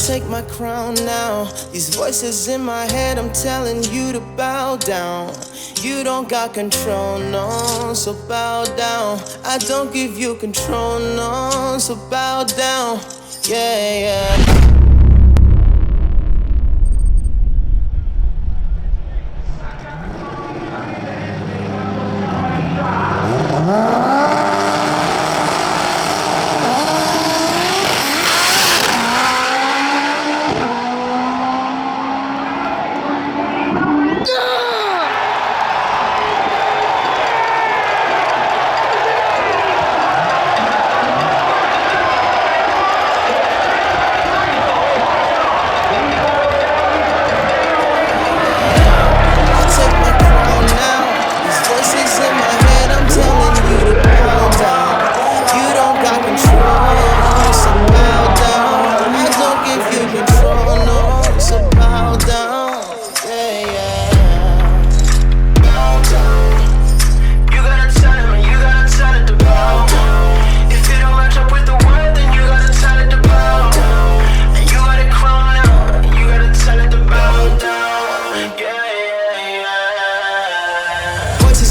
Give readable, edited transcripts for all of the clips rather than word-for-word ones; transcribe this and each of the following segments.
take my crown now. These voices in my head, I'm telling you to bow down. You don't got control, no, so bow down. I don't give you control, no, so bow down. Yeah, yeah.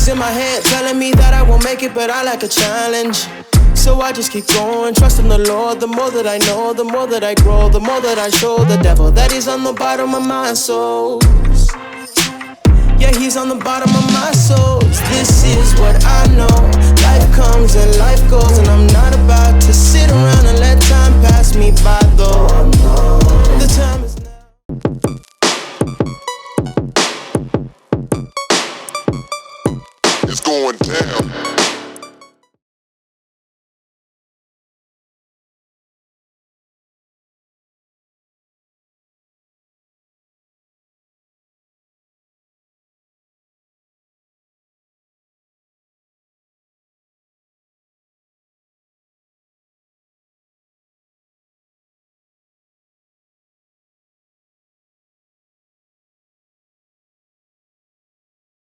In my head telling me that I won't make it, but I like a challenge. So I just keep going, trusting the Lord. The more that I know, the more that I grow, the more that I show the devil that he's on the bottom of my soul. Yeah, he's on the bottom of my soul. This is what I know. Life comes and life goes, and I'm not about to sit around and let time pass me by though. The time is now. It's going down.